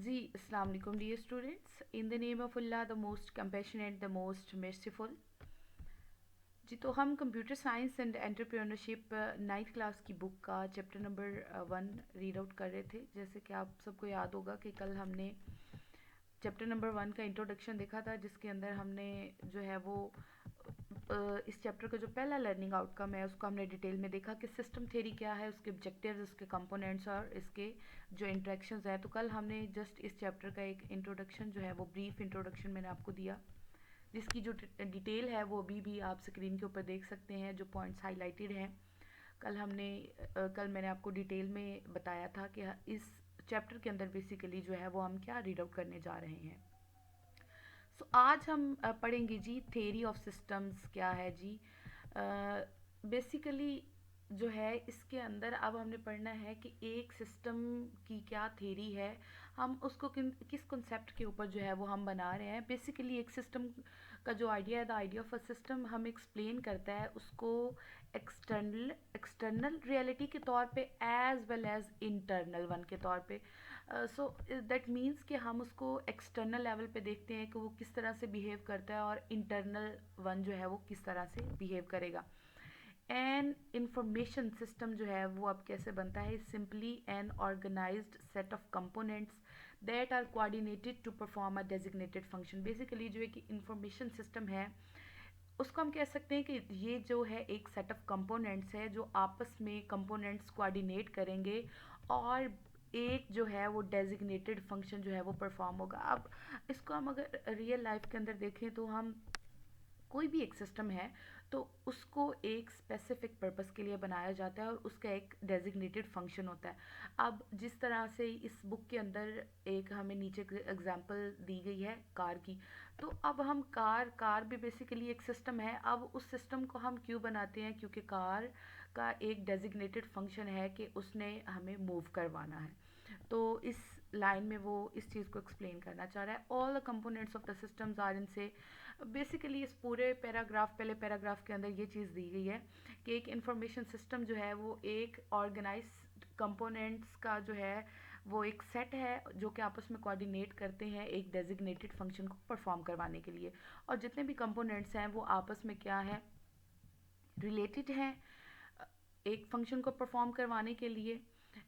जी, अस्सलाम वालेकुम dear students. In the name of Allah the most compassionate the most merciful. जी, तो हम computer science and entrepreneurship ninth class की book का चैप्टर नंबर 1 रीड आउट कर रहे थे। जैसे कि आप सबको याद होगा कि कल हमने चैप्टर नंबर 1 का इंट्रोडक्शन देखा था, जिसके अंदर हमने जो है वो इस चैप्टर का जो पहला लर्निंग आउटकम है उसको हमने डिटेल में देखा कि सिस्टम थ्योरी क्या है, उसके ऑब्जेक्टिव्स, उसके कंपोनेंट्स और इसके जो इंट्रैक्शंस हैं। तो कल हमने जस्ट इस चैप्टर का एक इंट्रोडक्शन जो है वो ब्रीफ इंट्रोडक्शन मैंने आपको दिया, जिसकी जो डिटेल है वो अभी भी आप स्क्रीन के ऊपर देख सकते हैं, जो पॉइंट्स हाईलाइटेड हैं। कल मैंने आपको डिटेल में बताया था कि इस चैप्टर के अंदर बेसिकली जो है वो हम क्या रीड आउट करने जा रहे हैं। सो आज हम पढ़ेंगे जी थेरी ऑफ सिस्टम्स क्या है जी। बेसिकली जो है इसके अंदर अब हमने पढ़ना है कि एक सिस्टम की क्या थेरी है, हम उसको किस कॉन्सेप्ट के ऊपर जो है वो हम बना रहे हैं। बेसिकली एक सिस्टम का जो आइडिया है, the idea of a system, हम एक्सप्लेन करता है उसको एक्सटर्नल रियलिटी के तौर पे as well as internal one के तौर पे। सो दैट मीन्स कि हम उसको एक्सटर्नल लेवल पे देखते हैं कि वो किस तरह से बिहेव करता है, और इंटरनल वन जो है वो किस तरह से बिहेव करेगा। एन इंफॉर्मेशन सिस्टम जो है वो अब कैसे बनता है, simply an organised set of components that are coordinated to perform a designated function. Basically जो है कि इंफॉर्मेशन सिस्टम है, उसको हम कह सकते हैं कि ये जो है एक सेट ऑफ कंपोनेंट्स है जो आपस में कंपोनेंट्स कोऑर्डिनेट करेंगे, और एक जो है वो डेजिग्नेटेड फंक्शन जो है वो परफॉर्म होगा। अब इसको हम अगर रियल लाइफ के अंदर देखें तो हम कोई भी एक सिस्टम है तो उसको एक स्पेसिफिक पर्पस के लिए बनाया जाता है और उसका एक डेजिग्नेटेड फंक्शन होता है। अब जिस तरह से इस बुक के अंदर एक हमें नीचे एग्जांपल दी गई है कार की, तो अब हम कार भी बेसिकली एक सिस्टम है। अब उस सिस्टम को हम क्यों बनाते हैं, क्योंकि कार का एक डेजिग्नेटेड फंक्शन है कि उसने हमें मूव करवाना है। तो इस लाइन में वो इस चीज़ को एक्सप्लेन करना चाह रहा है। All the components of the systems are इन से। बेसिकली इस पूरे पैराग्राफ, पहले पैराग्राफ के अंदर ये चीज़ दी गई है कि एक इंफॉर्मेशन सिस्टम जो है वो एक ऑर्गेनाइज कंपोनेंट्स का जो है वो एक सेट है जो कि आपस में कोऑर्डिनेट करते हैं एक डेजिग्नेटेड फंक्शन को परफॉर्म करवाने के लिए। और जितने भी कंपोनेंट्स हैं वो आपस में क्या है, रिलेटेड हैं एक फंक्शन को परफॉर्म करवाने के लिए।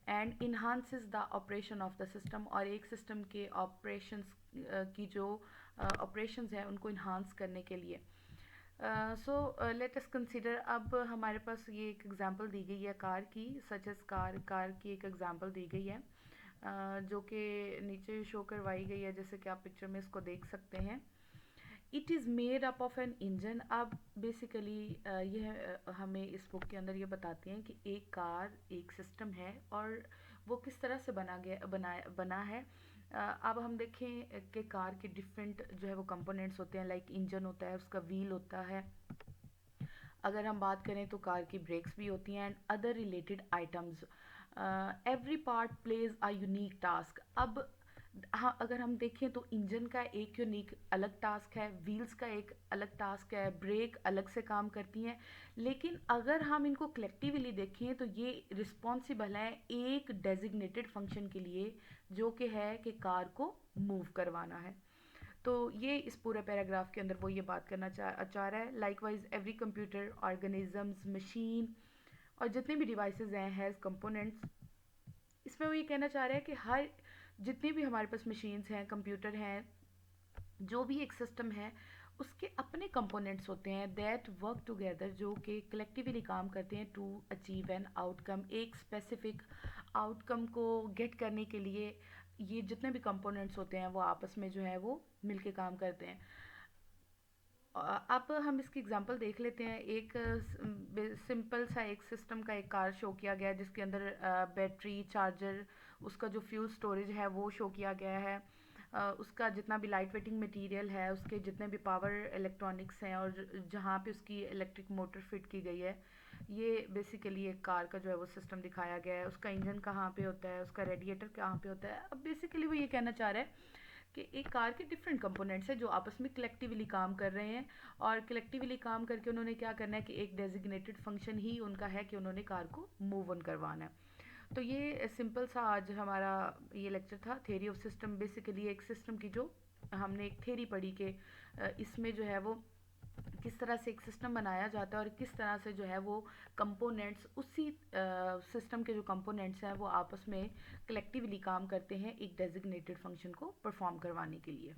And enhances the operation of the system, और एक सिस्टम के ऑपरेशंस की जो ऑपरेशंस हैं उनको इन्हांस करने के लिए। सो लेट अस कंसिडर, अब हमारे पास ये एक एग्जांपल दी गई है कार की, सच एज कार की एक एग्जांपल दी गई है जो कि नीचे शो करवाई गई है, जैसे कि आप पिक्चर में इसको देख सकते हैं। It is made up of an engine. अब बेसिकली यह हमें इस बुक के अंदर ये बताते हैं कि एक कार एक सिस्टम है और वो किस तरह से बना है। अब हम देखें कि कार के डिफरेंट जो है वो कंपोनेंट्स होते हैं, लाइक इंजन होता है, उसका व्हील होता है। अगर हम बात करें तो कार की ब्रेक्स भी होती हैं and other related items. Every part plays a unique task. अब हाँ, अगर हम देखें तो इंजन का एक यूनिक अलग टास्क है, व्हील्स का एक अलग टास्क है, ब्रेक अलग से काम करती हैं। लेकिन अगर हम इनको कलेक्टिवली देखें तो ये रिस्पॉन्सिबल हैं एक डेजिग्नेटेड फंक्शन के लिए, जो कि है कि कार को मूव करवाना है। तो ये इस पूरे पैराग्राफ के अंदर वो ये बात करना चाह रहा है। Likewise every computer, organisms, machine और जितने भी डिवाइसेस हैं, हैज़ कंपोनेंट्स। इसमें वो ये कहना चाह रहा है कि हर जितने भी हमारे पास मशीन्स हैं, कंप्यूटर हैं, जो भी एक सिस्टम है, उसके अपने कंपोनेंट्स होते हैं दैट वर्क टुगेदर, जो कि कलेक्टिवली काम करते हैं टू अचीव एन आउटकम, एक स्पेसिफिक आउटकम को गेट करने के लिए। ये जितने भी कंपोनेंट्स होते हैं वो आपस में जो है वो मिलके काम करते हैं। अब हम इसकी एग्जांपल देख लेते हैं। एक सिंपल सा एक सिस्टम का एक कार शो किया गया है, जिसके अंदर बैटरी, चार्जर, उसका जो फ्यूल स्टोरेज है वो शो किया गया है। उसका जितना भी लाइट वेटिंग मटेरियल है, उसके जितने भी पावर इलेक्ट्रॉनिक्स हैं, और जहाँ पे उसकी इलेक्ट्रिक मोटर फिट की गई है, ये बेसिकली एक कार का जो है वो सिस्टम दिखाया गया है। उसका इंजन कहाँ पे होता है, उसका रेडिएटर कहाँ पे होता है। अब बेसिकली वो ये कहना चाह रहा है कि एक कार के डिफरेंट कंपोनेंट्स हैं जो आपस में कलेक्टिवली काम कर रहे हैं, और कलेक्टिवली काम करके उन्होंने क्या करना है कि एक डेजिग्नेटेड फंक्शन ही उनका है कि उन्होंने कार को मूव ऑन करवाना है। तो ये सिंपल सा आज हमारा ये लेक्चर था, थ्योरी ऑफ सिस्टम। बेसिकली एक सिस्टम की जो हमने एक थ्योरी पढ़ी कि इसमें जो है वो किस तरह से एक सिस्टम बनाया जाता है और किस तरह से जो है वो कंपोनेंट्स उसी सिस्टम के जो कंपोनेंट्स हैं वो आपस में कलेक्टिवली काम करते हैं एक डेजिग्नेटेड फंक्शन को परफॉर्म करवाने के लिए।